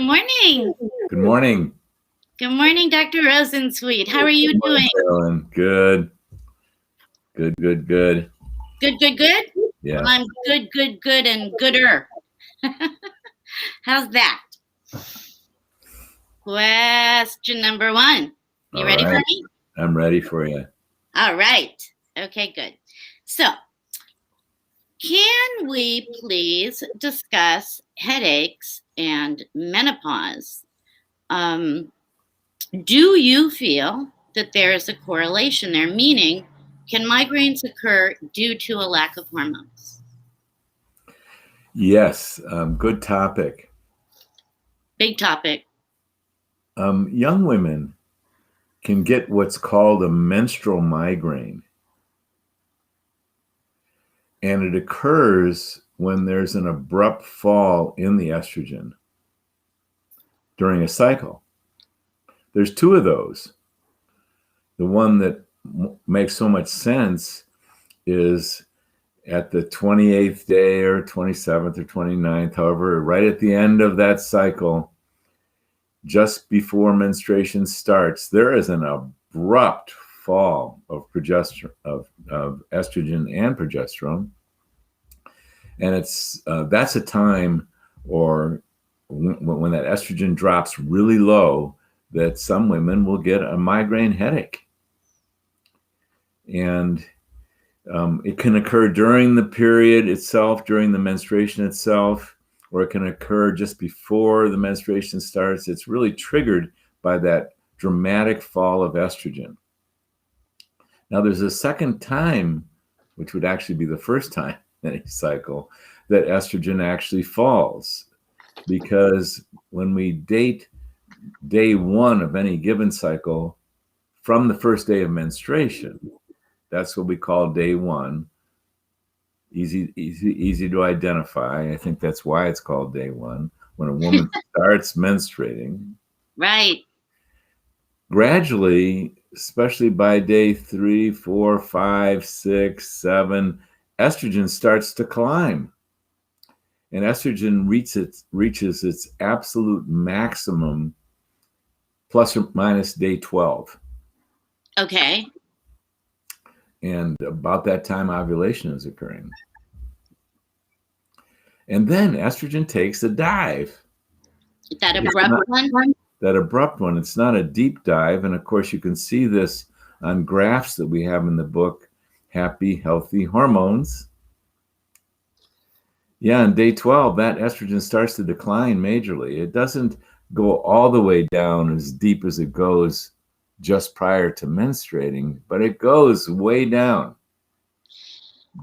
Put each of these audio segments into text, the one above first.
Good morning. Good morning. Good morning, Dr. Rosensweet. How are you doing? Carolyn. Good. Good. Good? Yeah. Well, I'm good, and gooder. How's that? Question number 1. You ready for me? I'm ready for you. All right. Okay, good. So, can we please discuss headaches and menopause? Do you feel that there is a correlation there? Meaning, can migraines occur due to a lack of hormones? Yes. Good topic. Big topic. Young women can get what's called a menstrual migraine. And it occurs when there's an abrupt fall in the estrogen during a cycle. There's 2 of those. The one that makes so much sense is at the 28th day or 27th or 29th, however, right at the end of that cycle, just before menstruation starts, there is an abrupt fall of progesterone, of estrogen and progesterone. And that's a time, or when that estrogen drops really low, that some women will get a migraine headache. And it can occur during the period itself, during the menstruation itself, or it can occur just before the menstruation starts. It's really triggered by that dramatic fall of estrogen. Now, there's a second time, which would actually be the first time in a cycle, that estrogen actually falls. Because when we date day 1 of any given cycle from the first day of menstruation, that's what we call day 1. Easy to identify. I think that's why it's called day 1, when a woman starts menstruating. Right. Gradually, especially by day 3, 4, 5, 6, 7, estrogen starts to climb. And estrogen reaches its absolute maximum plus or minus day 12. Okay. And about that time, ovulation is occurring. And then estrogen takes a dive. That abrupt one? That abrupt one. It's not a deep dive. And of course, you can see this on graphs that we have in the book, Happy, Healthy Hormones. Yeah, on day 12, that estrogen starts to decline majorly. It doesn't go all the way down as deep as it goes just prior to menstruating, but it goes way down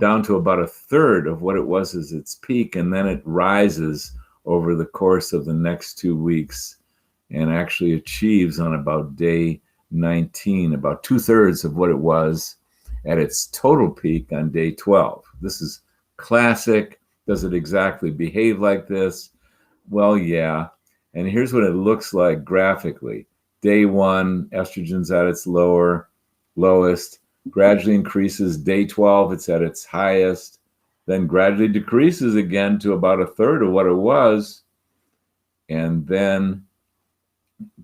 to about 1/3 of what it was as its peak, and then it rises over the course of the next 2 weeks and actually achieves on about day 19 about 2/3 of what it was at its total peak on day 12. This is classic. Does it exactly behave like this? Well, yeah. And here's what it looks like graphically. Day 1, estrogen's at its lowest, gradually increases. Day 12, it's at its highest, then gradually decreases again to about 1/3 of what it was. And then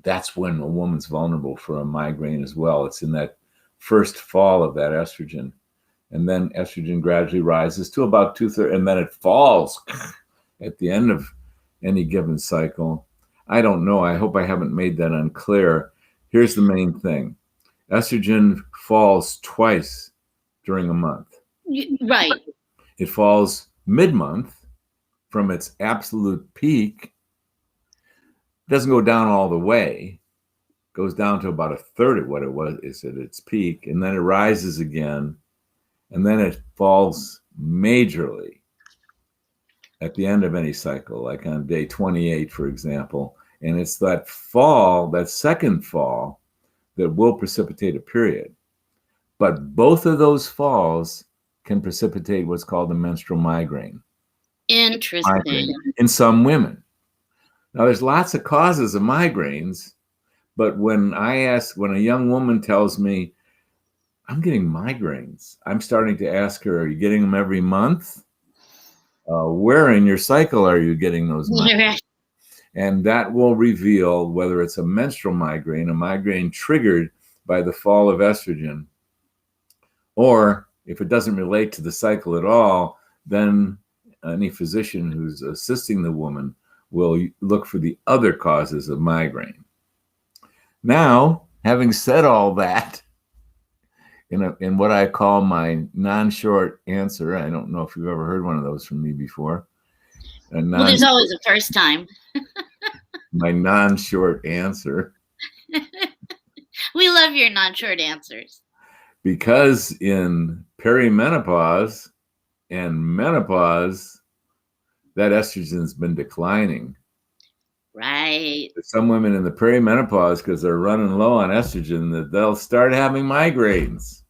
that's when a woman's vulnerable for a migraine as well. It's in that first fall of that estrogen. And then estrogen gradually rises to about 2/3, and then it falls at the end of any given cycle. I don't know. I hope I haven't made that unclear. Here's the main thing. Estrogen falls twice during a month. Right. It falls mid-month from its absolute peak. It doesn't go down all the way. It goes down to about 1/3 of what it was is at its peak, and then it rises again, and then it falls majorly at the end of any cycle, like on day 28, for example. And it's that fall, that second fall, that will precipitate a period. But both of those falls can precipitate what's called a menstrual migraine. Interesting. In some women. Now, there's lots of causes of migraines, but when a young woman tells me, I'm getting migraines, I'm starting to ask her, are you getting them every month? Where in your cycle are you getting those migraines? And that will reveal whether it's a menstrual migraine, a migraine triggered by the fall of estrogen, or if it doesn't relate to the cycle at all, then any physician who's assisting the woman will look for the other causes of migraine. Now, having said all that, in what I call my non-short answer, I don't know if you've ever heard one of those from me before. Well, there's always a first time. My non-short answer. We love your non-short answers. Because in perimenopause and menopause, that estrogen's been declining. Right. Some women in the perimenopause, because they're running low on estrogen, that they'll start having migraines,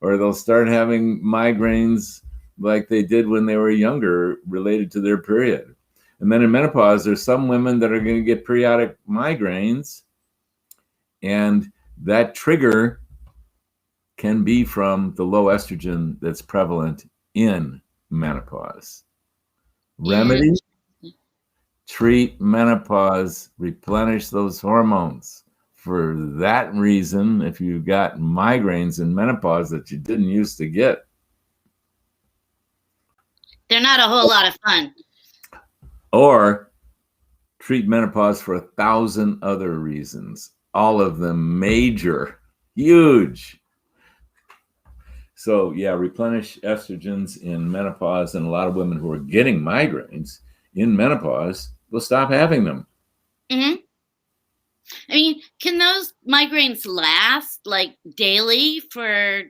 or they'll start having migraines like they did when they were younger related to their period. And then in menopause, there's some women that are going to get periodic migraines, and that trigger can be from the low estrogen that's prevalent in menopause. Remedy: treat menopause, replenish those hormones. For that reason, if you've got migraines in menopause that you didn't used to get, they're not a whole lot of fun. Or treat menopause for 1,000 other reasons, all of them major, huge. So yeah, replenish estrogens in menopause, and a lot of women who are getting migraines in menopause will stop having them. Mm-hmm. I mean, can those migraines last like daily for,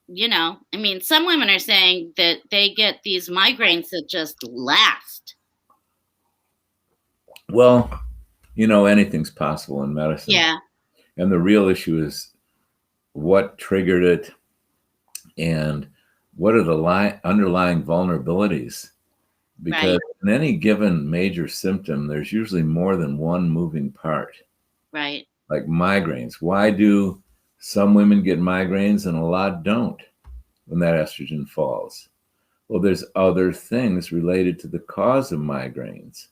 I mean, some women are saying that they get these migraines that just last. Well, anything's possible in medicine. Yeah. And the real issue is what triggered it and what are the underlying vulnerabilities. Because in any given major symptom, there's usually more than one moving part. Right. Like migraines. Why do some women get migraines and a lot don't when that estrogen falls? Well, there's other things related to the cause of migraines.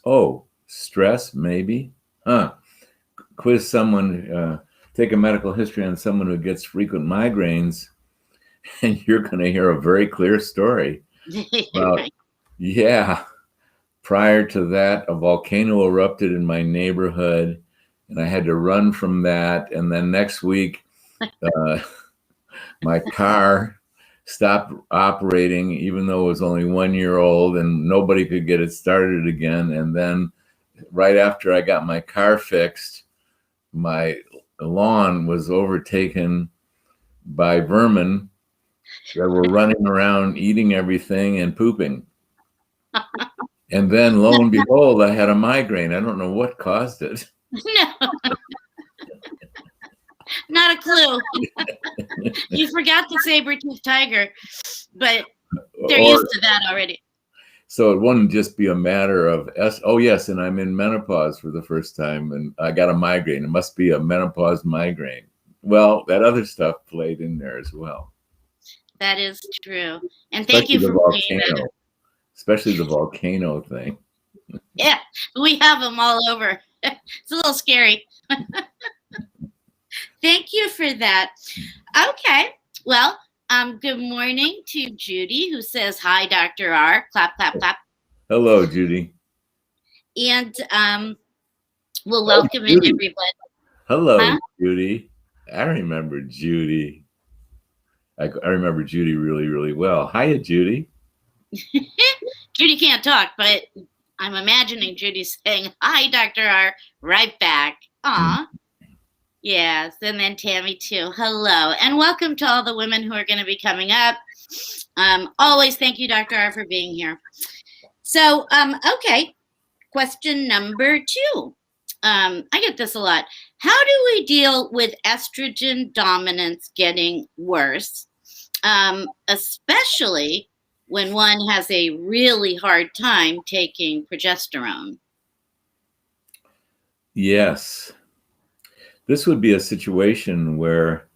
Oh, stress, maybe? Quiz someone, take a medical history on someone who gets frequent migraines, and you're going to hear a very clear story about, right. Yeah, prior to that, a volcano erupted in my neighborhood, and I had to run from that. And then next week, my car stopped operating, even though it was only 1 year old, and nobody could get it started again. And then right after I got my car fixed, my lawn was overtaken by vermin that were running around eating everything and pooping. And then lo and behold, I had a migraine. I don't know what caused it. No. Not a clue. You forgot the saber-toothed tiger, but they're used to that already. So it wouldn't just be a matter of, oh yes, and I'm in menopause for the first time and I got a migraine. It must be a menopause migraine. Well, that other stuff played in there as well. That is true. And Especially thank you for bringing that up. Especially the volcano thing. Yeah, we have them all over. It's a little scary. Thank you for that. Okay. Well, good morning to Judy, who says, "Hi, Dr. R." Clap, clap, clap. Hello, Judy. And we'll welcome in everybody. Hello, Judy. I remember Judy. I remember Judy really, really well. Hiya, Judy. Judy can't talk, but I'm imagining Judy saying, "Hi, Dr. R," right back. Aw. Yes, and then Tammy too. Hello, and welcome to all the women who are going to be coming up. Always thank you, Dr. R, for being here. So, okay, question number 2. I get this a lot. How do we deal with estrogen dominance getting worse, especially when one has a really hard time taking progesterone? Yes. This would be a situation where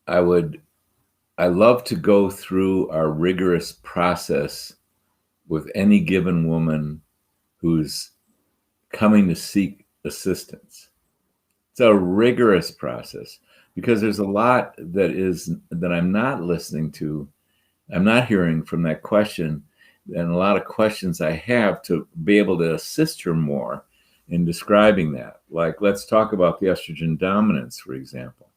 I love to go through our rigorous process with any given woman who's coming to seek assistance. It's a rigorous process because there's a lot that I'm not listening to. I'm not hearing from that question, and a lot of questions I have to be able to assist her more in describing that. Like, let's talk about the estrogen dominance, for example.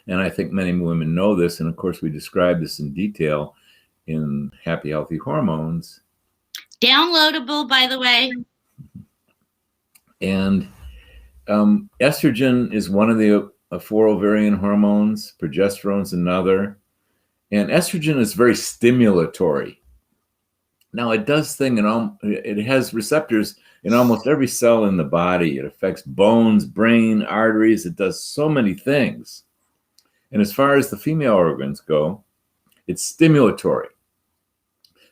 And I think many women know this, and of course we describe this in detail in Happy Healthy Hormones. Downloadable, by the way. And estrogen is one of the 4 ovarian hormones. Progesterone is another. And estrogen is very stimulatory. Now, it does it has receptors in almost every cell in the body. It affects bones, brain, arteries. It does so many things. And as far as the female organs go, it's stimulatory.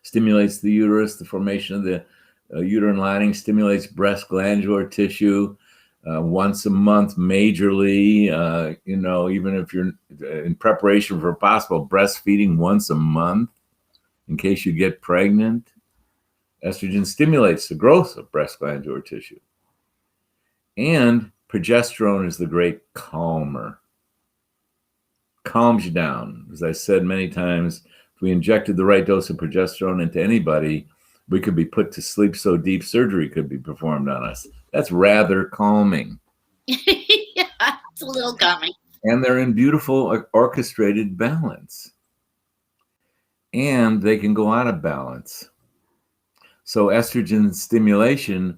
Stimulates the uterus, the formation of the uterine lining, stimulates breast glandular tissue once a month majorly. Even if you're in preparation for possible breastfeeding, once a month in case you get pregnant. Estrogen stimulates the growth of breast glandular tissue. And progesterone is the great calmer. Calms you down. As I said many times, if we injected the right dose of progesterone into anybody, we could be put to sleep so deep surgery could be performed on us. That's rather calming. Yeah, it's a little calming. And they're in beautiful orchestrated balance. And they can go out of balance. So estrogen stimulation,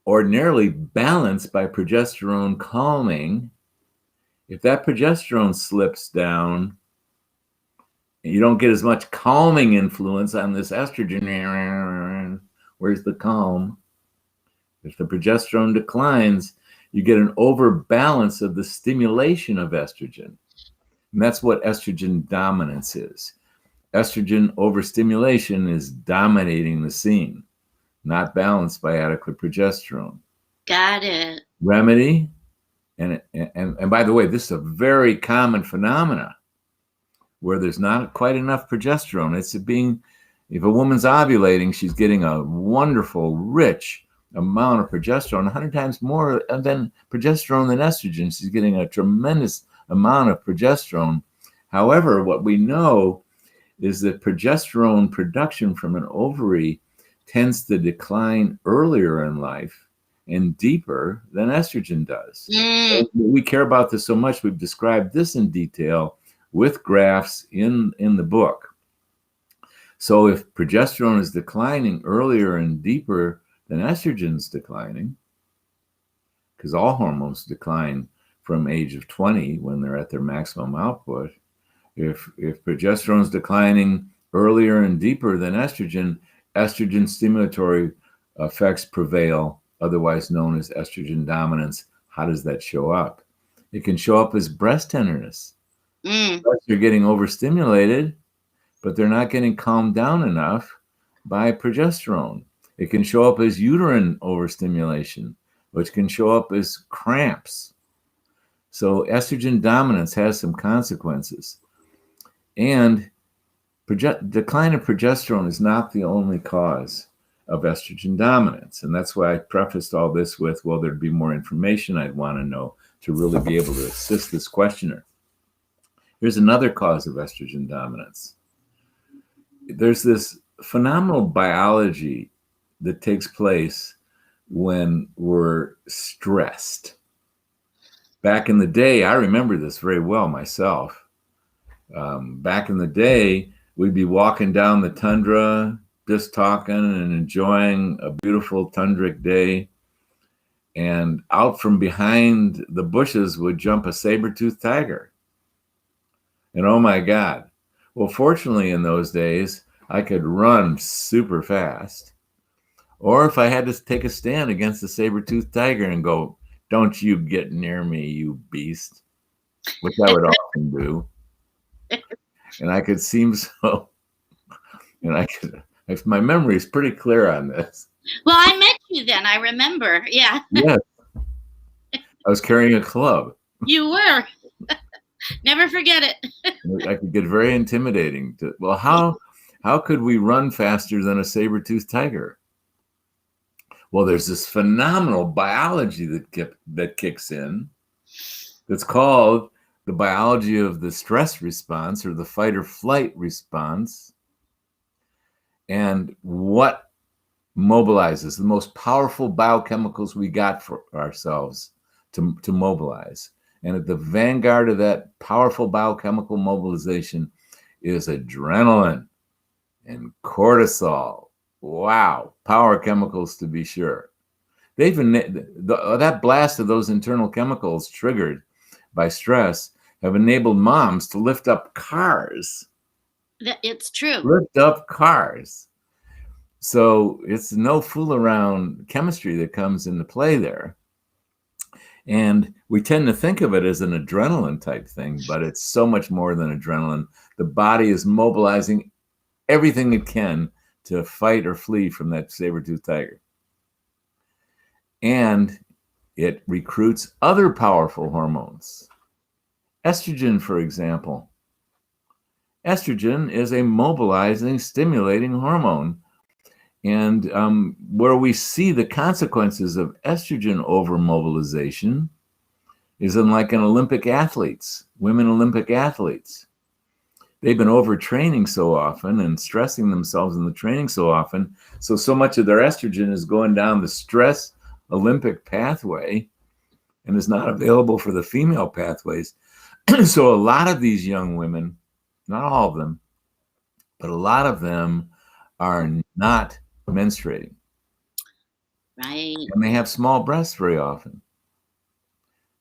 ordinarily balanced by progesterone calming, if that progesterone slips down, you don't get as much calming influence on this estrogen. Where's the calm? If the progesterone declines, you get an overbalance of the stimulation of estrogen. And that's what estrogen dominance is. Estrogen overstimulation is dominating the scene, not balanced by adequate progesterone. Got it. Remedy, and by the way, this is a very common phenomena where there's not quite enough progesterone. If a woman's ovulating, she's getting a wonderful, rich amount of progesterone, 100 times more than progesterone than estrogen. She's getting a tremendous amount of progesterone. However, what we know is that progesterone production from an ovary tends to decline earlier in life and deeper than estrogen does. We care about this so much, we've described this in detail with graphs in the book. So if progesterone is declining earlier and deeper than estrogen's declining, because all hormones decline from age of 20 when they're at their maximum output, if progesterone is declining earlier and deeper than estrogen, estrogen stimulatory effects prevail, otherwise known as estrogen dominance. How does that show up? It can show up as breast tenderness. Breasts are getting overstimulated, but they're not getting calmed down enough by progesterone. It can show up as uterine overstimulation, which can show up as cramps. So estrogen dominance has some consequences. And decline of progesterone is not the only cause of estrogen dominance. And that's why I prefaced all this with, well, there'd be more information I'd want to know to really be able to assist this questioner. Here's another cause of estrogen dominance. There's this phenomenal biology that takes place when we're stressed. Back in the day, I remember this very well myself. Back in the day, we'd be walking down the tundra, just talking and enjoying a beautiful tundric day. And out from behind the bushes would jump a saber-toothed tiger. And oh my God. Well, fortunately in those days, I could run super fast. Or if I had to take a stand against the saber-toothed tiger and go, "Don't you get near me, you beast," which I would often do. And I could seem so, if my memory is pretty clear on this. Well, I met you then, I remember. Yeah. Yes. I was carrying a club. You were. Never forget it. I could get very intimidating. How could we run faster than a saber-toothed tiger? Well, there's this phenomenal biology that kicks in that's called the biology of the stress response, or the fight or flight response. And what mobilizes the most powerful biochemicals we got for ourselves to mobilize. And at the vanguard of that powerful biochemical mobilization is adrenaline and cortisol. Wow, power chemicals to be sure. They've that blast of those internal chemicals triggered by stress have enabled moms to lift up cars. It's true. Lift up cars. So it's no fool around chemistry that comes into play there. And we tend to think of it as an adrenaline type thing, but it's so much more than adrenaline. The body is mobilizing everything it can to fight or flee from that saber-toothed tiger. And it recruits other powerful hormones. Estrogen, for example. Estrogen is a mobilizing, stimulating hormone. And where we see the consequences of estrogen overmobilization is in like in Olympic athletes, women Olympic athletes. They've been overtraining so often and stressing themselves in the training so often. So much of their estrogen is going down the stress Olympic pathway and is not available for the female pathways. So a lot of these young women, not all of them, but a lot of them are not menstruating. Right. And they have small breasts very often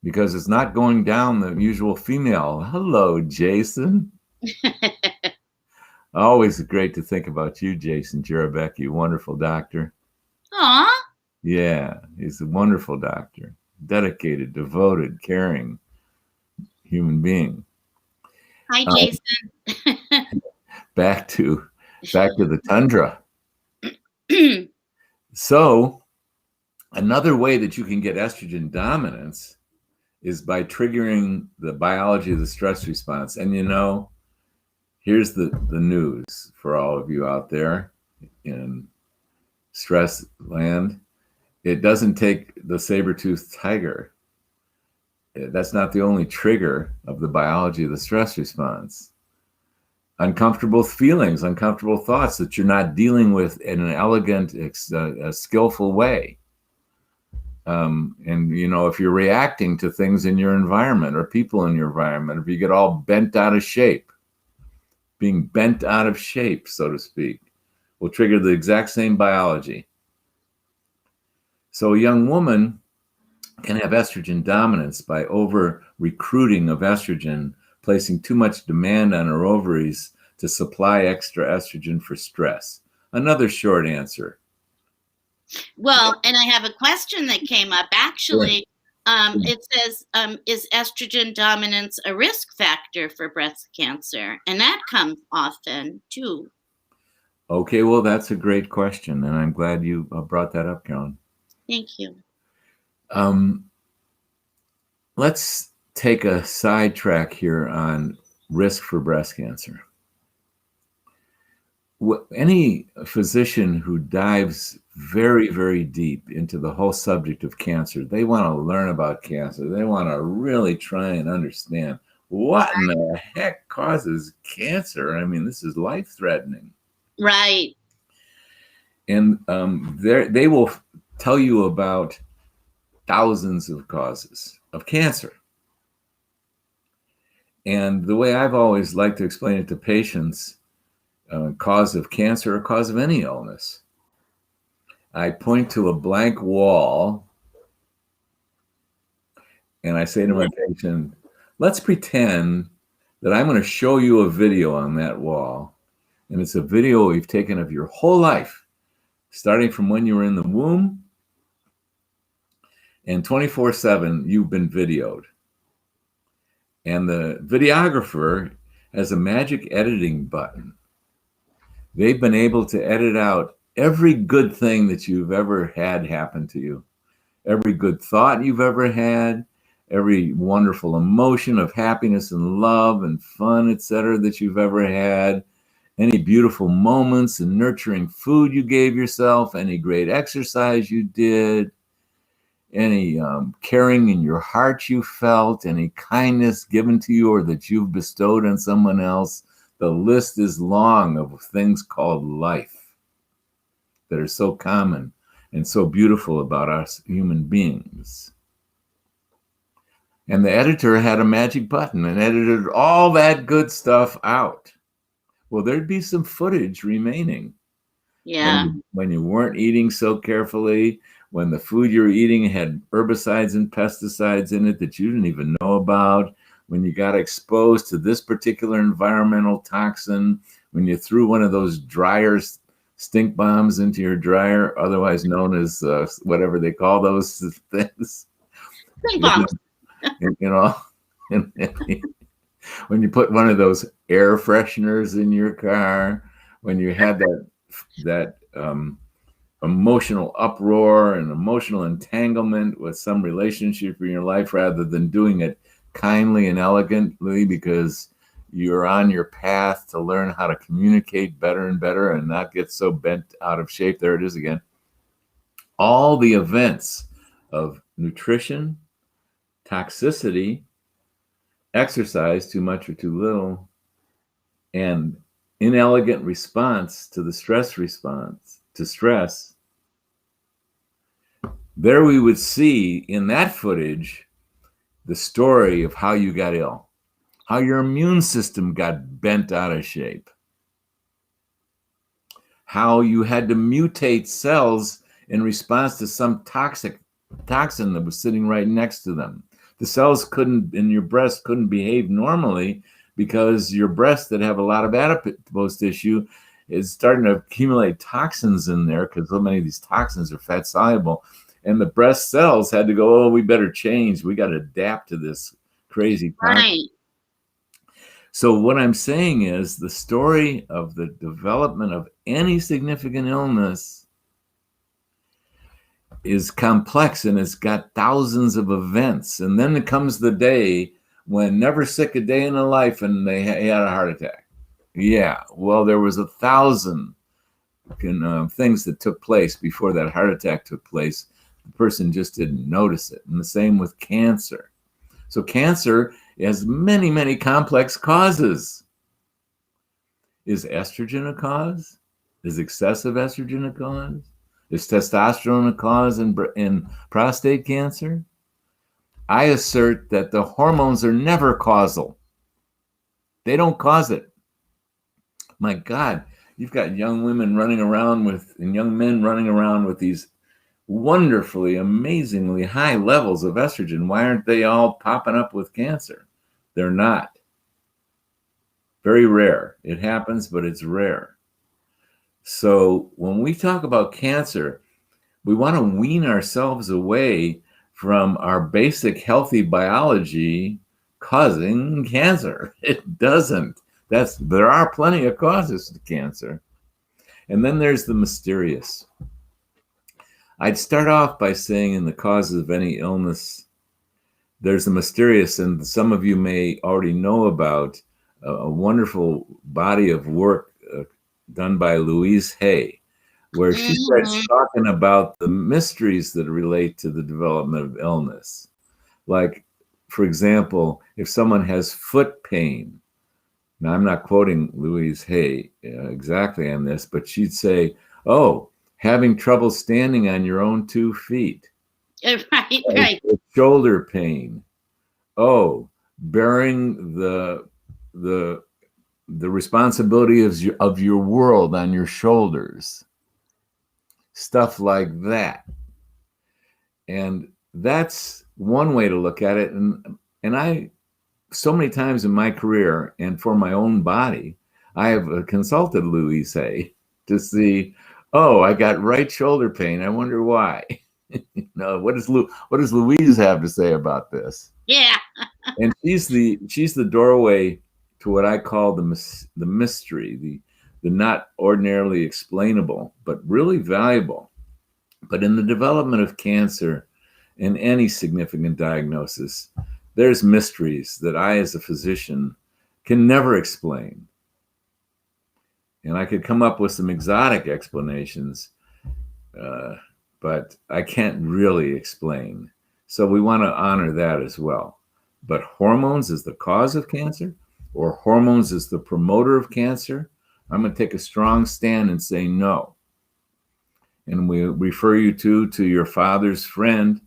because it's not going down the usual female. Hello, Jason. Always great to think about you, Jason Jerabek, you wonderful doctor. Aw. Yeah, he's a wonderful doctor. Dedicated, devoted, caring human being. Hi, Jason. Back to the tundra. So another way that you can get estrogen dominance is by triggering the biology of the stress response. And here's the news for all of you out there in stress land. It doesn't take the saber-toothed tiger. That's not the only trigger of the biology of the stress response. Uncomfortable feelings, uncomfortable thoughts that you're not dealing with in an elegant, skillful way. And if you're reacting to things in your environment or people in your environment, if you get all bent out of shape, being bent out of shape, so to speak, will trigger the exact same biology. So a young woman can have estrogen dominance by over recruiting of estrogen, placing too much demand on her ovaries to supply extra estrogen for stress. Another short answer. Well, and I have a question that came up. Actually, it says, is estrogen dominance a risk factor for breast cancer? And that comes often, too. Okay, well, that's a great question, and I'm glad you brought that up, Carolyn. Thank you. Let's take a sidetrack here on risk for breast cancer. Any physician who dives very, very deep into the whole subject of cancer, they want to learn about cancer. They want to really try and understand what in the heck causes cancer. I mean, this is life-threatening. Right. And they will tell you about thousands of causes of cancer. And the way I've always liked to explain it to patients, cause of cancer or cause of any illness, I point to a blank wall and I say to my patient, let's pretend that I'm going to show you a video on that wall. And it's a video we've taken of your whole life, starting from when you were in the womb, and 24/7 you've been videoed. And the videographer has a magic editing button. They've been able to edit out every good thing that you've ever had happen to you, every good thought you've ever had, every wonderful emotion of happiness and love and fun, etc., that you've ever had, any beautiful moments and nurturing food you gave yourself, any great exercise you did, any caring in your heart you felt, any kindness given to you or that you've bestowed on someone else. The list is long of things called life that are so common and so beautiful about us human beings. And the editor had a magic button and edited all that good stuff out. Well, there'd be some footage remaining. Yeah. When you weren't eating so carefully, when the food you were eating had herbicides and pesticides in it that you didn't even know about, when you got exposed to this particular environmental toxin, when you threw one of those dryers, stink bombs into your dryer, otherwise known as whatever they call those things. Stink bombs. You know, when you put one of those air fresheners in your car, when you had that emotional uproar and emotional entanglement with some relationship in your life, rather than doing it kindly and elegantly because you're on your path to learn how to communicate better and better and not get so bent out of shape. There it is again. All the events of nutrition, toxicity, exercise, too much or too little, and inelegant response to the stress response, to stress, there we would see in that footage the story of how you got ill, how your immune system got bent out of shape, how you had to mutate cells in response to some toxin that was sitting right next to them. The cells in your breast couldn't behave normally because your breast that have a lot of adipose tissue is starting to accumulate toxins in there because so many of these toxins are fat soluble. And the breast cells had to go, oh, we better change. We got to adapt to this crazy toxin. Right. So what I'm saying is the story of the development of any significant illness is complex and it's got thousands of events. And then it comes the day when never sick a day in a life and they had a heart attack. Yeah, well, there was 1,000 things that took place before that heart attack took place. The person just didn't notice it. And the same with cancer. So cancer has many, many complex causes. Is estrogen a cause? Is excessive estrogen a cause? Is testosterone a cause in prostate cancer? I assert that the hormones are never causal. They don't cause it. My God, you've got young women running around and young men running around with these wonderfully, amazingly high levels of estrogen. Why aren't they all popping up with cancer? They're not. Very rare. It happens, but it's rare. So when we talk about cancer, we want to wean ourselves away from our basic healthy biology causing cancer. It doesn't. There are plenty of causes to cancer. And then there's the mysterious. I'd start off by saying in the causes of any illness, there's the mysterious, and some of you may already know about a wonderful body of work done by Louise Hay, where she starts talking about the mysteries that relate to the development of illness. Like, for example, if someone has foot pain, now I'm not quoting Louise Hay exactly on this, but she'd say, oh, having trouble standing on your own 2 feet. Right. Shoulder pain. Oh, bearing the responsibility of your world on your shoulders. Stuff like that. And that's one way to look at it. And I, so many times in my career and for my own body, I have consulted Louise Hay to see, oh, I got right shoulder pain. I wonder why. What does Louise have to say about this? Yeah. And she's the doorway to what I call the mystery, the not ordinarily explainable, but really valuable. But in the development of cancer and any significant diagnosis, there's mysteries that I, as a physician, can never explain. And I could come up with some exotic explanations, but I can't really explain. So we want to honor that as well. But hormones is the cause of cancer, or hormones is the promoter of cancer? I'm going to take a strong stand and say no. And we refer you to your father's friend,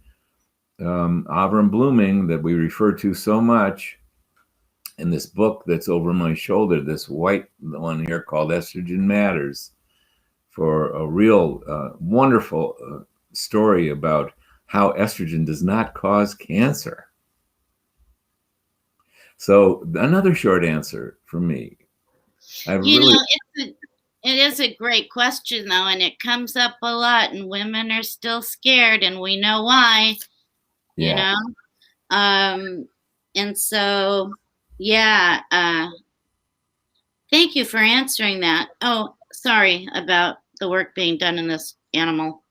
Avram Blooming, that we refer to so much in this book that's over my shoulder, this white one here called Estrogen Matters, for a real wonderful story about how estrogen does not cause cancer. So another short answer from me. It is a great question, though, and it comes up a lot, and women are still scared, and we know why, you know? And so, yeah, thank you for answering that. Oh, sorry about the work being done in this animal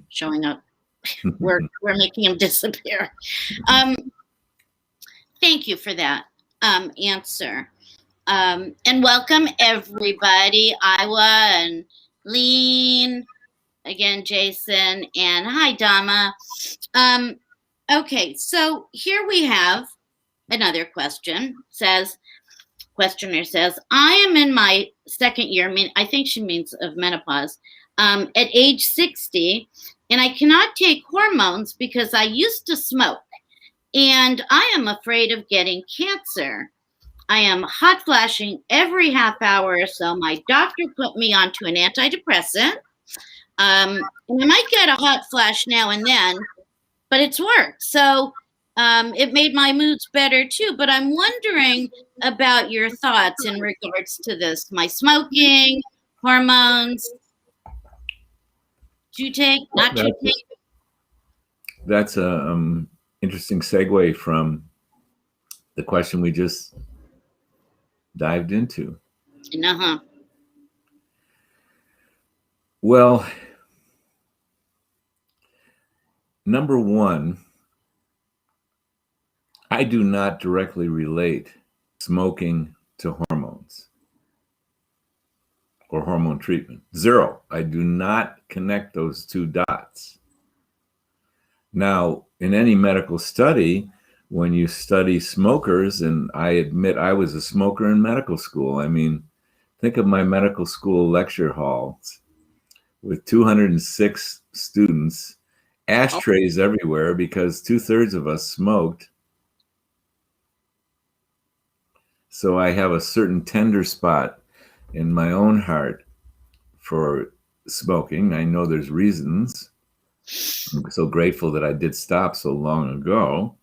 showing up. We're making him disappear. Thank you for that answer. And welcome everybody, Iowa and Lean, again, Jason, and hi, Dama. Okay, so here we have another question. Questioner says, I am in my second year, I think she means of menopause, at age 60, and I cannot take hormones because I used to smoke, and I am afraid of getting cancer. I am hot flashing every half hour or so. My doctor put me onto an antidepressant. And I might get a hot flash now and then, but it's worked. So it made my moods better too. But I'm wondering about your thoughts in regards to this. My smoking, hormones. Do you take, not to take? That's a interesting segue from the question we just dived into. Well, number one, I do not directly relate smoking to hormones or hormone treatment. Zero. I do not connect those two dots. Now, in any medical study, when you study smokers, and I admit I was a smoker in medical school. I mean, think of my medical school lecture halls with 206 students, ashtrays everywhere because 2/3 of us smoked. So I have a certain tender spot in my own heart for smoking. I know there's reasons. I'm so grateful that I did stop so long ago.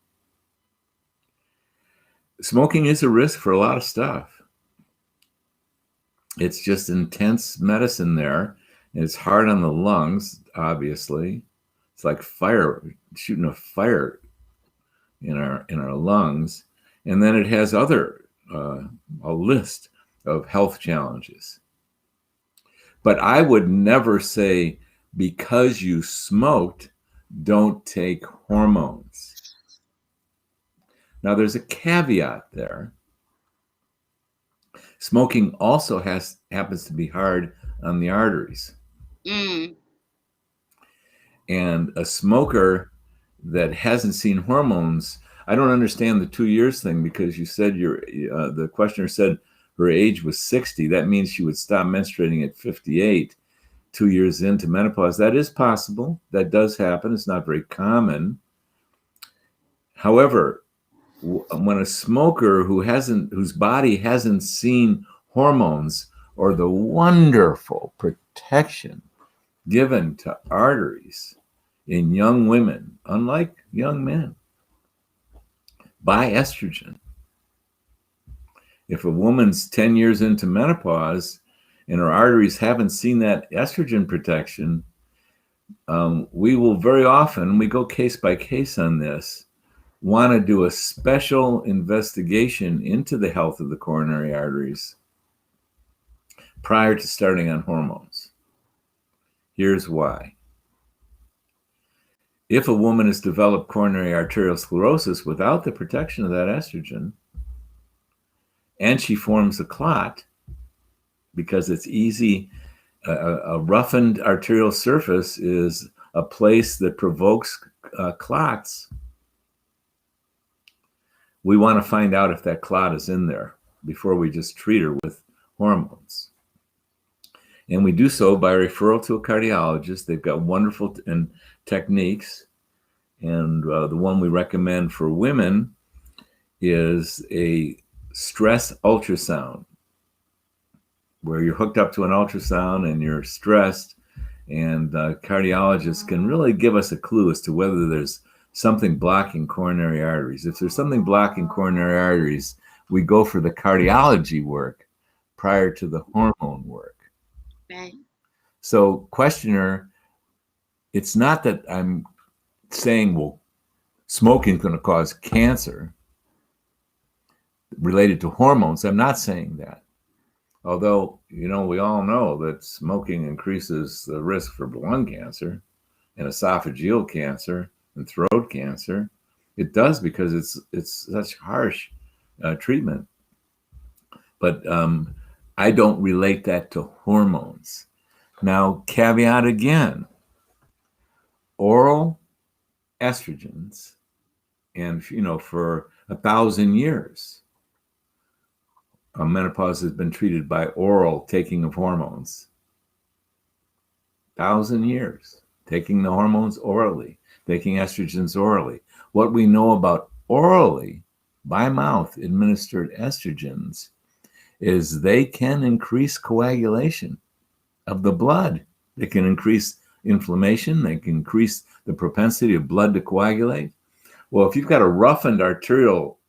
Smoking is a risk for a lot of stuff. It's just intense medicine there. And it's hard on the lungs, obviously. It's like fire, shooting a fire in our lungs. And then it has a list of health challenges. But I would never say, because you smoked, don't take hormones. Now, there's a caveat there. Smoking also happens to be hard on the arteries. And a smoker that hasn't seen hormones, I don't understand the 2 years thing, because you said the questioner said her age was 60. That means she would stop menstruating at 58, 2 years into menopause. That is possible. That does happen. It's not very common. However, when a smoker whose body hasn't seen hormones or the wonderful protection given to arteries in young women, unlike young men, by estrogen. If a woman's 10 years into menopause and her arteries haven't seen that estrogen protection, we will very often, we go case by case on this, want to do a special investigation into the health of the coronary arteries prior to starting on hormones. Here's why. If a woman has developed coronary arterial sclerosis without the protection of that estrogen, and she forms a clot, because it's easy. A roughened arterial surface is a place that provokes clots. We want to find out if that clot is in there before we just treat her with hormones. And we do so by referral to a cardiologist. They've got wonderful techniques. And the one we recommend for women is a stress ultrasound, where you're hooked up to an ultrasound and you're stressed, and cardiologists can really give us a clue as to whether there's something blocking coronary arteries. If there's something blocking coronary arteries, we go for the cardiology work prior to the hormone work. Right. So, questioner, it's not that I'm saying, well, smoking is going to cause cancer related to hormones. I'm not saying that. Although, we all know that smoking increases the risk for lung cancer and esophageal cancer and throat cancer. It does, because it's such harsh treatment. But I don't relate that to hormones. Now, caveat again, oral estrogens, and for 1,000 years, menopause has been treated by oral taking of hormones. 1,000 years, taking the hormones orally, taking estrogens orally. What we know about orally, by mouth administered estrogens, is they can increase coagulation of the blood. They can increase inflammation. They can increase the propensity of blood to coagulate. Well, if you've got a roughened arterial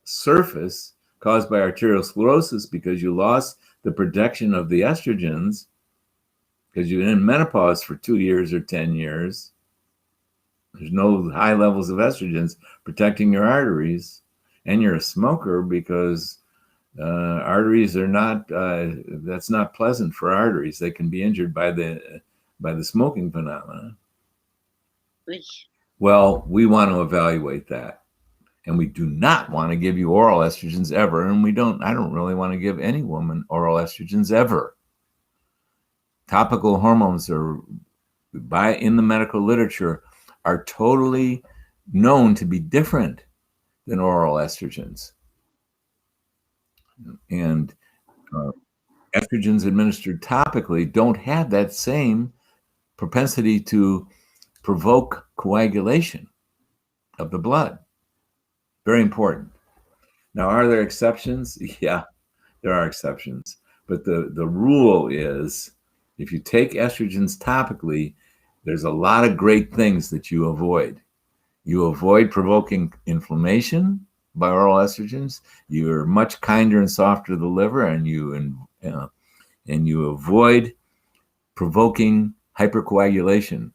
surface caused by arteriosclerosis because you lost the protection of the estrogens, because you're in menopause for 2 years or 10 years, there's no high levels of estrogens protecting your arteries, and you're a smoker, because arteries are not, that's not pleasant for arteries. They can be injured by the smoking phenomena. Well, we want to evaluate that. And we do not want to give you oral estrogens ever. And I don't really want to give any woman oral estrogens ever. Topical hormones in the medical literature, are totally known to be different than oral estrogens. And estrogens administered topically don't have that same propensity to provoke coagulation of the blood. Very important. Now, are there exceptions? Yeah, there are exceptions. But the rule is, if you take estrogens topically, there's a lot of great things that you avoid. You avoid provoking inflammation by oral estrogens. You're much kinder and softer to the liver, and you avoid provoking hypercoagulation.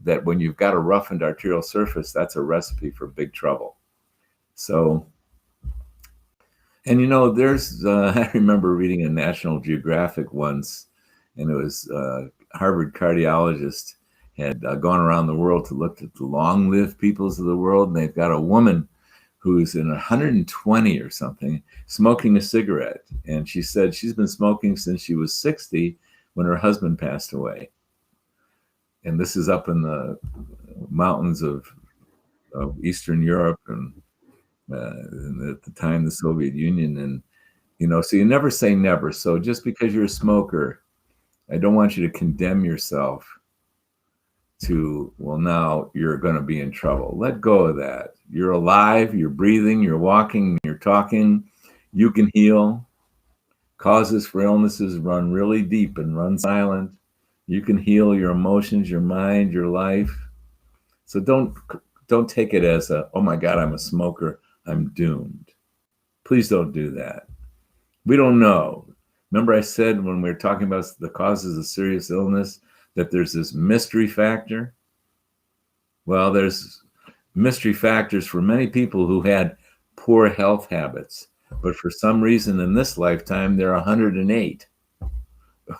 That when you've got a roughened arterial surface, that's a recipe for big trouble. So, and there's I remember reading a National Geographic once, and it was Harvard cardiologist had gone around the world to look at the long-lived peoples of the world, and they've got a woman who's in 120 or something, smoking a cigarette. And she said she's been smoking since she was 60 when her husband passed away. And this is up in the mountains of Eastern Europe, and at the time, the Soviet Union. And, so you never say never. So just because you're a smoker, I don't want you to condemn yourself to, well, now you're going to be in trouble. Let go of that. You're alive, you're breathing, you're walking, you're talking. You can heal. Causes for illnesses run really deep and run silent. You can heal your emotions, your mind, your life. So don't take it as oh my God, I'm a smoker, I'm doomed. Please don't do that. We don't know. Remember I said when we were talking about the causes of serious illness that there's this mystery factor? Well, there's mystery factors for many people who had poor health habits, but for some reason in this lifetime, they're 108 or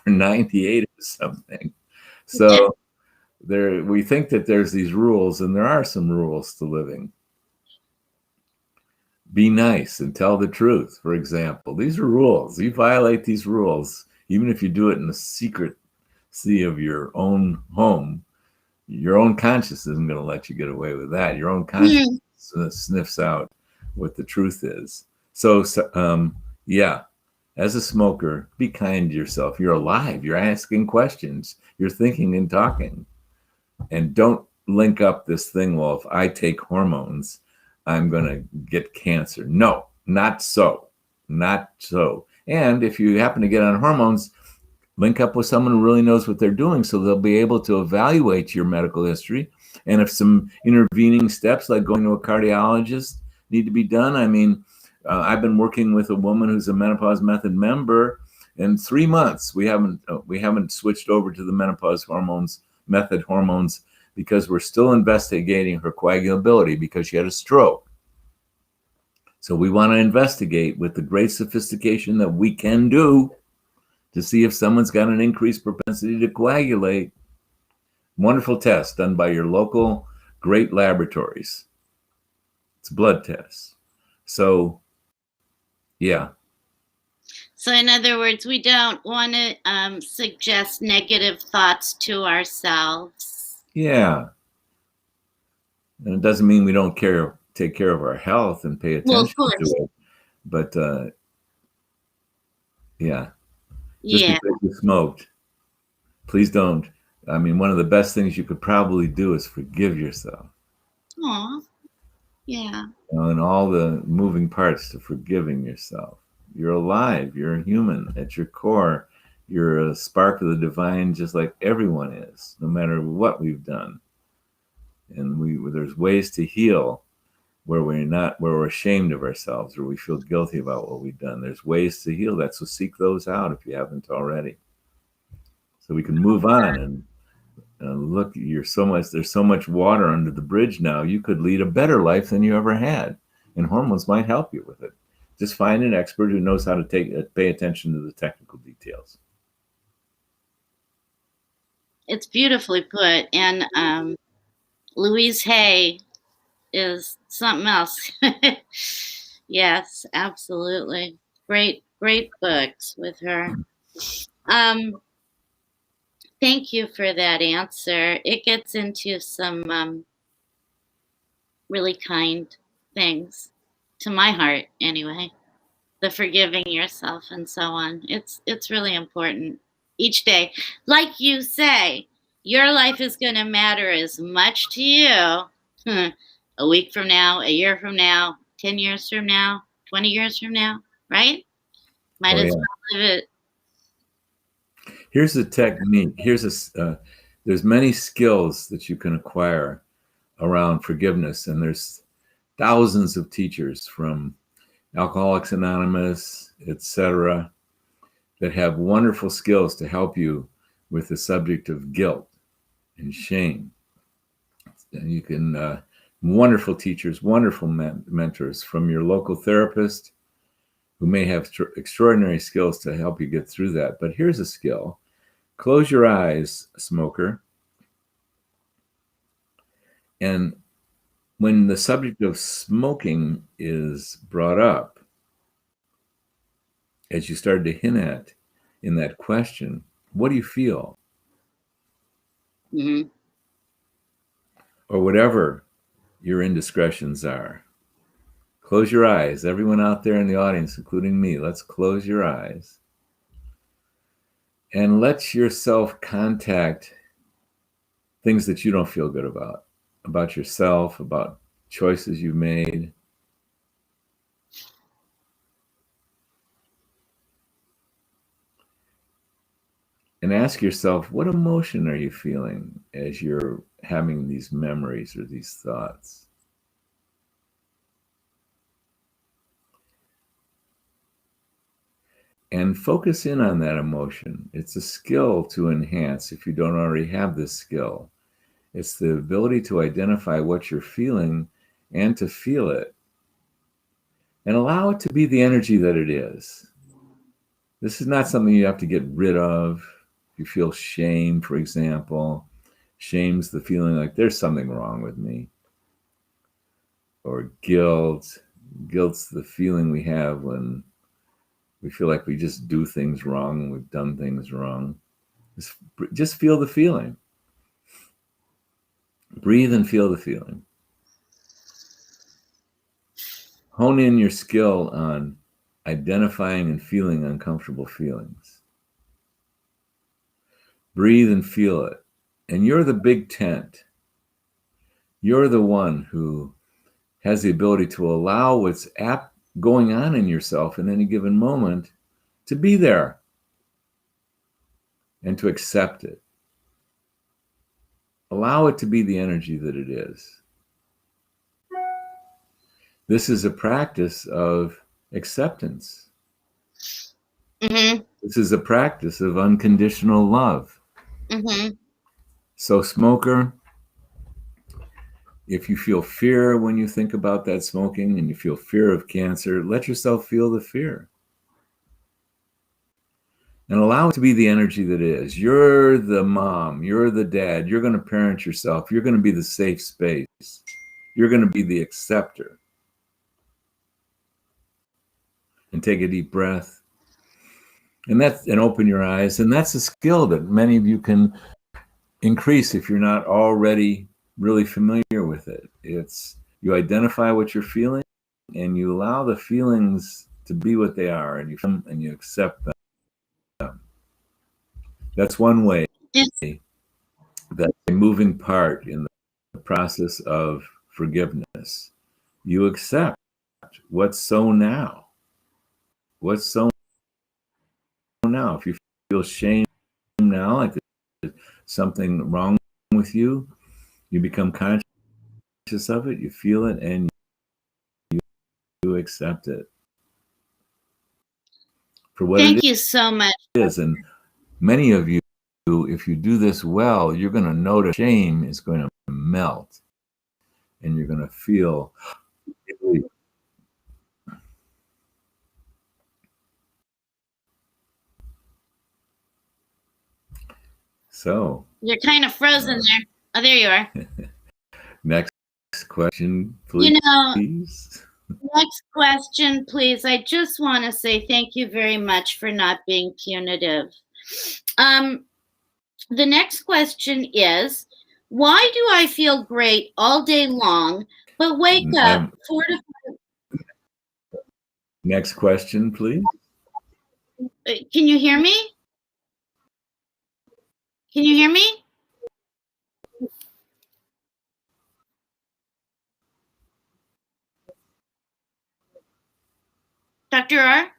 98 or something. So we think that there's these rules, and there are some rules to living. Be nice and tell the truth, for example. These are rules. You violate these rules, Even if you do it in the secrecy of your own home, your own conscience isn't going to let you get away with that. Your own conscience sniffs out what the truth is. So yeah, as a smoker, be kind to yourself. You're alive. You're asking questions. You're thinking and talking. And don't link up this thing, well, if I take hormones, I'm going to get cancer. No, not so. Not so. And if you happen to get on hormones, link up with someone who really knows what they're doing so they'll be able to evaluate your medical history. And if some intervening steps like going to a cardiologist need to be done, I mean, I've been working with a woman who's a Menopause Method member. In 3 months, we haven't switched over to the Menopause Method hormones because we're still investigating her coagulability because she had a stroke. So we want to investigate with the great sophistication that we can do to see if someone's got an increased propensity to coagulate. Wonderful test done by your local great laboratories. It's a blood test. So, yeah. So, in other words, we don't want to suggest negative thoughts to ourselves. Yeah. And it doesn't mean we don't take care of our health and pay attention to it. But, yeah. Just because you smoked, please don't. I mean, one of the best things you could probably do is forgive yourself. Aw, yeah. And all the moving parts to forgiving yourself. You're alive. You're a human at your core. You're a spark of the divine, just like everyone is, no matter what we've done. And there's ways to heal where we're ashamed of ourselves or we feel guilty about what we've done. There's ways to heal that. So seek those out if you haven't already. So we can move on and look, there's so much water under the bridge now. You could lead a better life than you ever had. And hormones might help you with it. Just find an expert who knows how to pay attention to the technical details. It's beautifully put. And Louise Hay is something else. Yes, absolutely. Great books with her. Thank you for that answer. It gets into some really kind things to my heart anyway. The forgiving yourself and so on. It's really important each day. Like you say, your life is going to matter as much to you a week from now, a year from now, 10 years from now, 20 years from now, right? Might as well live it. Here's a technique. There's many skills that you can acquire around forgiveness, and there's thousands of teachers from Alcoholics Anonymous, etc., that have wonderful skills to help you with the subject of guilt and shame. And you can, wonderful teachers, wonderful mentors from your local therapist who may have extraordinary skills to help you get through that. But here's a skill. Close your eyes, smoker. And when the subject of smoking is brought up, as you started to hint at in that question, what do you feel? Mm-hmm. Or whatever your indiscretions are. Close your eyes. Everyone out there in the audience, including me, let's close your eyes. And let yourself contact things that you don't feel good about yourself, about choices you've made. And ask yourself, what emotion are you feeling as you're having these memories or these thoughts? And focus in on that emotion. It's a skill to enhance if you don't already have this skill. It's the ability to identify what you're feeling and to feel it. And allow it to be the energy that it is. This is not something you have to get rid of. If you feel shame, for example, shame's the feeling like there's something wrong with me. Or guilt. Guilt's the feeling we have when We feel like we just do things wrong and we've done things wrong. Just feel the feeling. Breathe and feel the feeling. Hone in your skill on identifying and feeling uncomfortable feelings. Breathe and feel it. And you're the big tent. You're the one who has the ability to allow what's going on in yourself in any given moment to be there and to accept it. Allow it to be the energy that it is. This is a practice of acceptance. Mm-hmm. This is a practice of unconditional love. Mm-hmm. So, smoker, if you feel fear when you think about that smoking and you feel fear of cancer, let yourself feel the fear. And allow it to be the energy that is. You're the mom, you're the dad, you're going to parent yourself, you're going to be the safe space, you're going to be the acceptor. And take a deep breath. And open your eyes. And that's a skill that many of you can increase if you're not already really familiar with it. It's you identify what you're feeling and you allow the feelings to be what they are and you accept them. That's one way. Yes. That's a moving part in the process of forgiveness. You accept what's so now. What's so now. If you feel shame now, like there's something wrong with you, you become conscious of it, you feel it, and you accept it for what Thank it you so much. is. And many of you, if you do this well, you're going to notice shame is going to melt and you're going to feel relief. So You're kind of frozen there. Oh, there you are. next question, please. You know, next question, please. I just want to say thank you very much for not being punitive. The next question is, why do I feel great all day long, but wake up 4 to 5? Next question, please. Can you hear me? Can you hear me? Dr. R?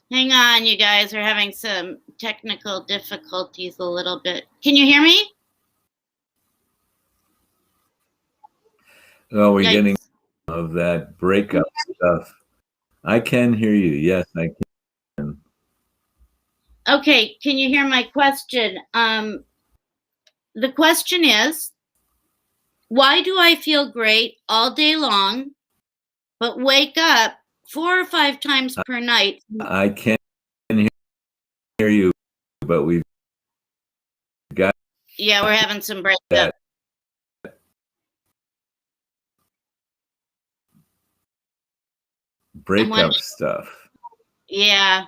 Hang on, you guys are having some technical difficulties a little bit. Can you hear me? Oh, we're getting of that breakup stuff. I can hear you. Yes, I can. Okay, can you hear my question? The question is, why do I feel great all day long, but wake up 4 or 5 times per night? I can hear you, but we've got we're having some breakup. Breakup stuff. Yeah.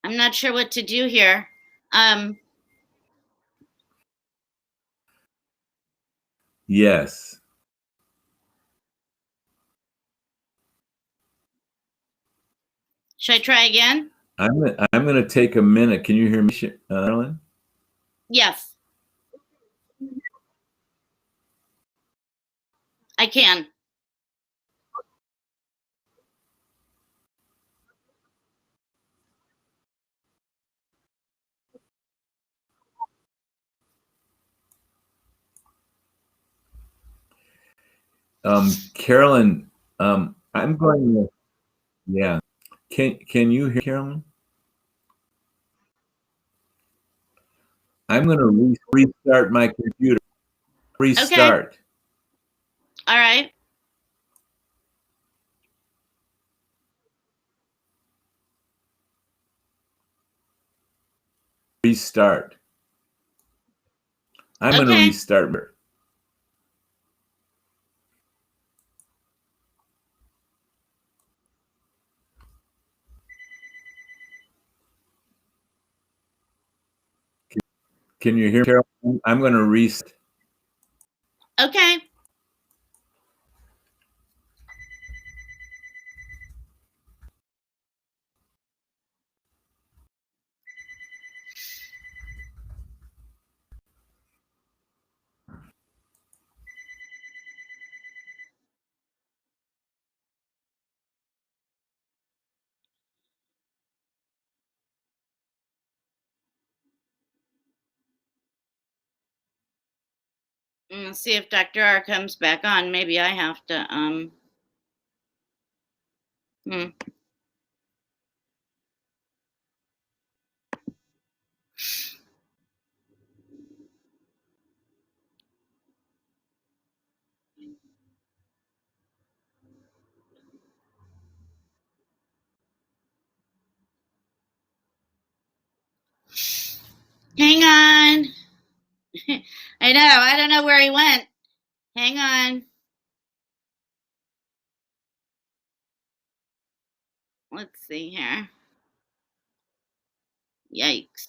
I'm not sure what to do here. Yes. Should I try again? I'm going to take a minute. Can you hear me, Ellen? Yes. I can. Carolyn, I'm going to, yeah. Can you hear Carolyn? I'm going to restart my computer. Restart. Okay. All right. Restart. I'm going to restart. Can you hear me, Carol? I'm going to reset. Okay. Let's see if Dr. R comes back on. Maybe I have to, hang on. I know. I don't know where he went. Hang on. Let's see here. Yikes.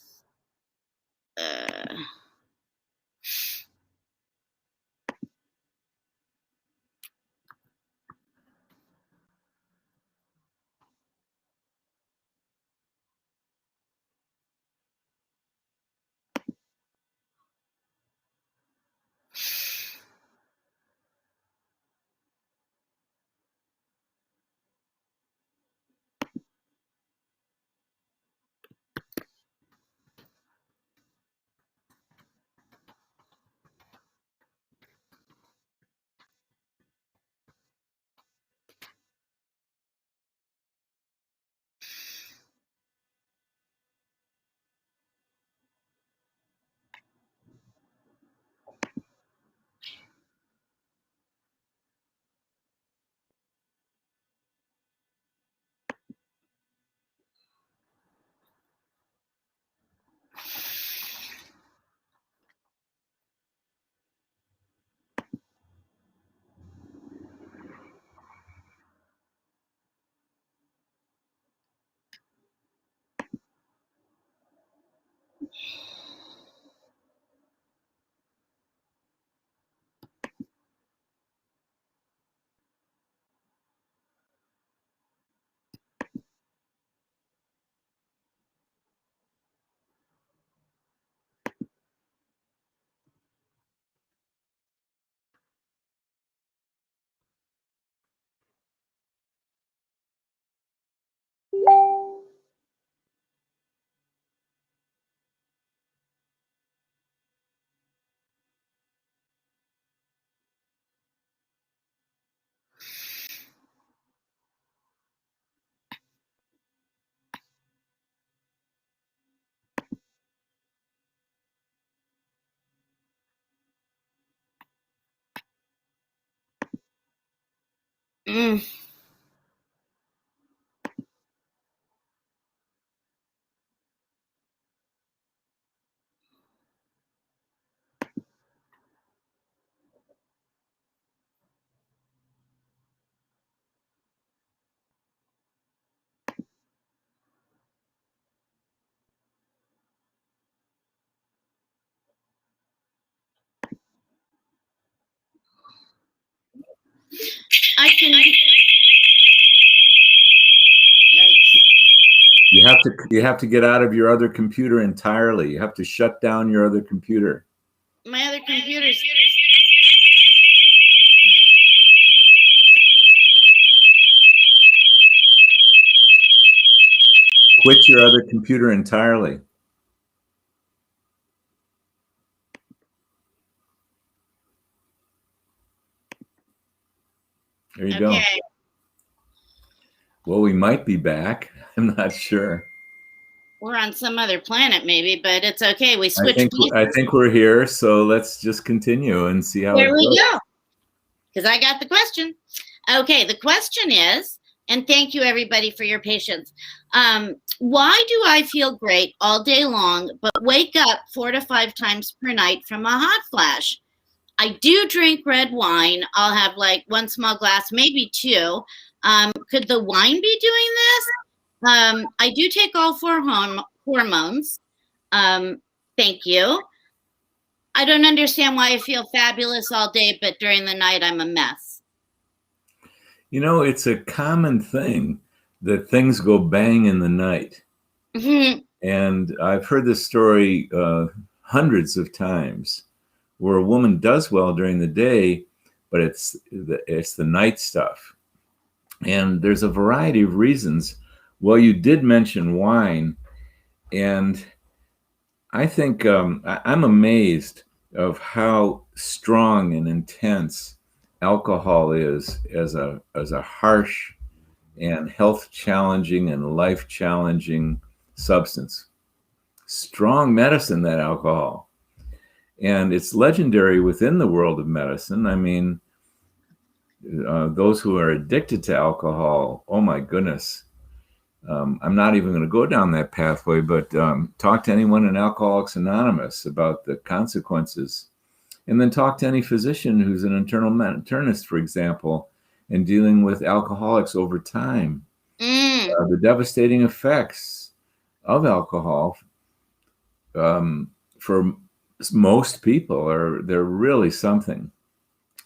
Mm. I can. Yikes. You have to get out of your other computer entirely. You have to shut down your other computer. My other computer's. Quit your other computer entirely. There you go. Well, we might be back. I'm not sure. We're on some other planet, maybe, but it's okay. We switched. I think we're here, so let's just continue and see how. There we go. Because I got the question. Okay, the question is, and thank you everybody for your patience. Why do I feel great all day long, but wake up 4 to 5 times per night from a hot flash? I do drink red wine. I'll have like 1 small glass, maybe 2. Could the wine be doing this? I do take all 4 hormones. Thank you. I don't understand why I feel fabulous all day, but during the night I'm a mess. You know, it's a common thing that things go bang in the night. Mhm. And I've heard this story hundreds of times where a woman does well during the day, but it's the night stuff. And there's a variety of reasons. Well, you did mention wine, and I think I'm amazed of how strong and intense alcohol is as a harsh and health challenging and life challenging substance. Strong medicine, that alcohol. And it's legendary within the world of medicine. I mean, those who are addicted to alcohol, oh my goodness. I'm not even going to go down that pathway, but talk to anyone in Alcoholics Anonymous about the consequences. And then talk to any physician who's an internal internist, for example, and dealing with alcoholics over time. The devastating effects of alcohol for most people they're really something.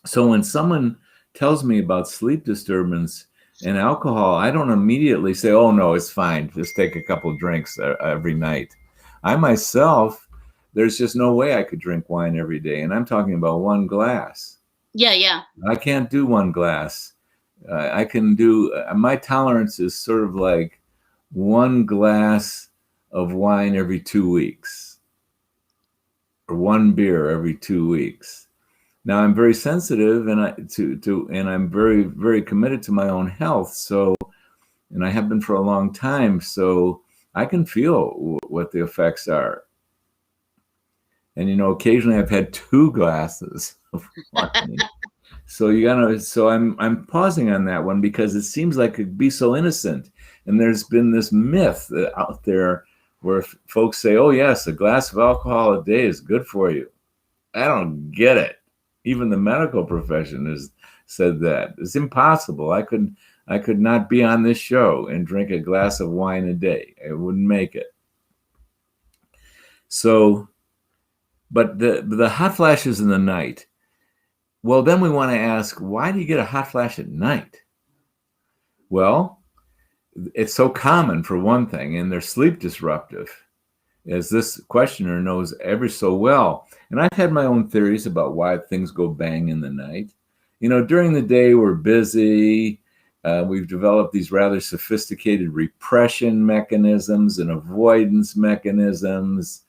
So when someone tells me about sleep disturbance and alcohol, I don't immediately say, oh no, it's fine, just take a couple of drinks every night. I myself, there's just no way I could drink wine every day, and I'm talking about one glass. Yeah. I can't do one glass. I can do, my tolerance is sort of like one glass of wine every 2 weeks or one beer every 2 weeks. Now I'm very sensitive and I'm very, very committed to my own health. So, and I have been for a long time, so I can feel what the effects are. And, you know, occasionally I've had 2 glasses of wine. So I'm pausing on that one because it seems like it could be so innocent. And there's been this myth out there where folks say, oh yes, a glass of alcohol a day is good for you. I don't get it. Even the medical profession has said that. It's impossible. I could not be on this show and drink a glass of wine a day. I wouldn't make it. So, but the hot flashes in the night, well, then we want to ask, why do you get a hot flash at night? Well, it's so common for one thing, and they're sleep disruptive, as this questioner knows ever so well. And I've had my own theories about why things go bang in the night. You know, during the day, we're busy. We've developed these rather sophisticated repression mechanisms and avoidance mechanisms.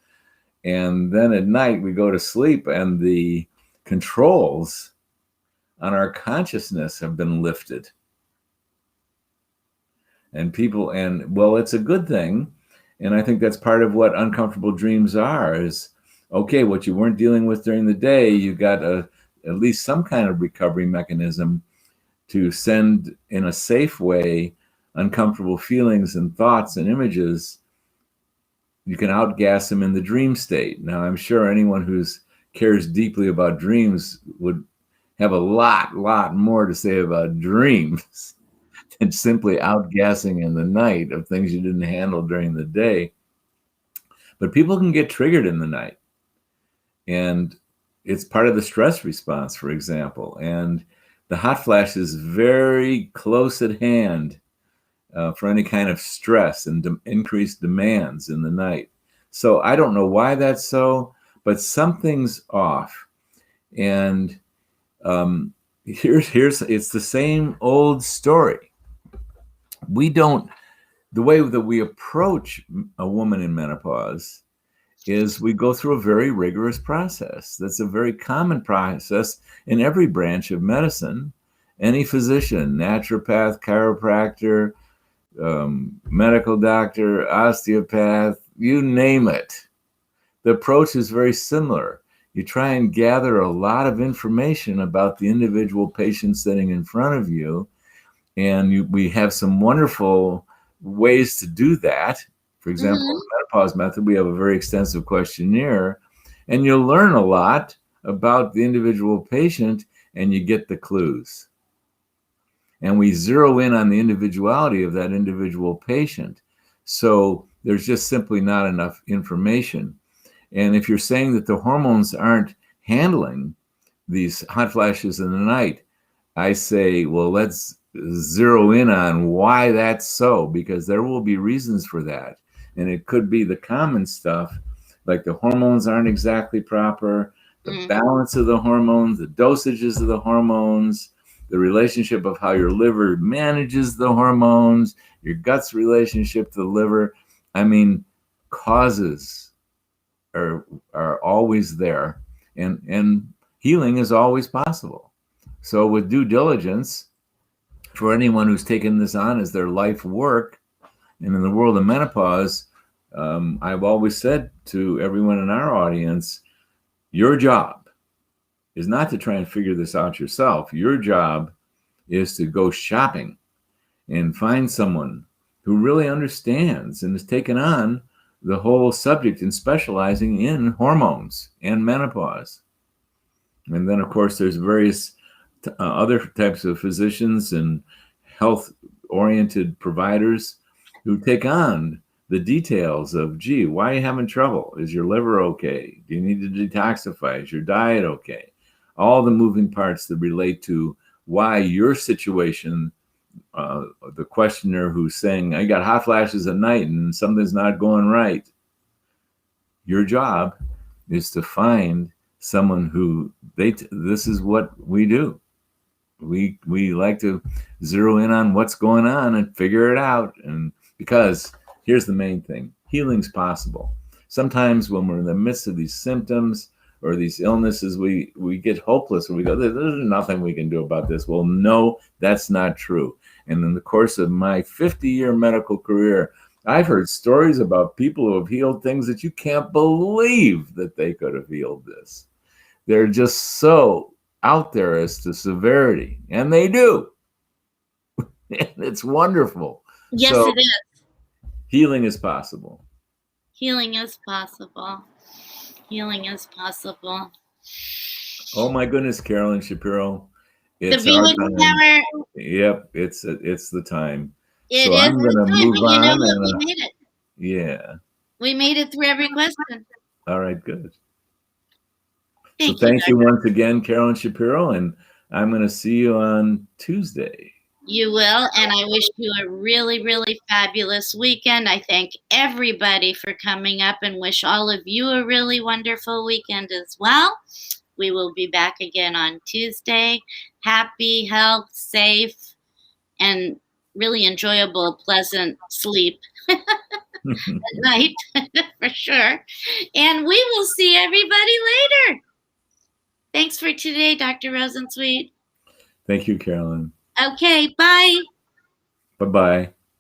And then at night, we go to sleep, and the controls on our consciousness have been lifted. And well, it's a good thing. And I think that's part of what uncomfortable dreams are is, okay, what you weren't dealing with during the day, you got at least some kind of recovery mechanism to send in a safe way uncomfortable feelings and thoughts and images. You can outgas them in the dream state. Now, I'm sure anyone who cares deeply about dreams would have a lot more to say about dreams than simply outgassing in the night of things you didn't handle during the day. But people can get triggered in the night. And it's part of the stress response, for example. And the hot flash is very close at hand for any kind of stress and increased demands in the night. So I don't know why that's so, but something's off. And it's the same old story. The way that we approach a woman in menopause is we go through a very rigorous process. That's a very common process in every branch of medicine. Any physician, naturopath, chiropractor, medical doctor, osteopath, you name it. The approach is very similar. You try and gather a lot of information about the individual patient sitting in front of you, and we have some wonderful ways to do that. For example, the menopause method, we have a very extensive questionnaire, and you'll learn a lot about the individual patient, and you get the clues. And we zero in on the individuality of that individual patient. So there's just simply not enough information. And if you're saying that the hormones aren't handling these hot flashes in the night, I say, well, let's zero in on why that's so, because there will be reasons for that. And it could be the common stuff, like the hormones aren't exactly proper, the balance of the hormones, the dosages of the hormones, the relationship of how your liver manages the hormones, your gut's relationship to the liver. I mean, causes are always there, and healing is always possible. So with due diligence, for anyone who's taken this on as their life work, and in the world of menopause, I've always said to everyone in our audience, your job is not to try and figure this out yourself. Your job is to go shopping and find someone who really understands and has taken on the whole subject and specializing in hormones and menopause. And then, of course, there's various other types of physicians and health-oriented providers who take on the details of, gee, why are you having trouble? Is your liver okay? Do you need to detoxify? Is your diet okay? All the moving parts that relate to why your situation, the questioner who's saying, I got hot flashes at night and something's not going right. Your job is to find someone who this is what we do. We like to zero in on what's going on and figure it out. And because here's the main thing, healing's possible. Sometimes when we're in the midst of these symptoms or these illnesses, we get hopeless and we go, there's nothing we can do about this. Well, no, that's not true. And in the course of my 50-year medical career, I've heard stories about people who have healed things that you can't believe that they could have healed this. They're just so out there as to severity, and they do. And it's wonderful. Yes, so, it is. Healing is possible. Healing is possible. Healing is possible. Oh my goodness, Carolyn Shapiro. It's the Venus Hour. Yep, it's the time. It so is I'm going to move but on. You know what? We made it. Yeah. We made it through every question. All right, good. Thank you once again, Carolyn Shapiro, and I'm going to see you on Tuesday. You will, and I wish you a really, really fabulous weekend. I thank everybody for coming up and wish all of you a really wonderful weekend as well. We will be back again on Tuesday. Happy, health, safe, and really enjoyable, pleasant sleep at night, for sure. And we will see everybody later. Thanks for today, Dr. Rosensweet. Thank you, Carolyn. Okay, bye. Bye-bye.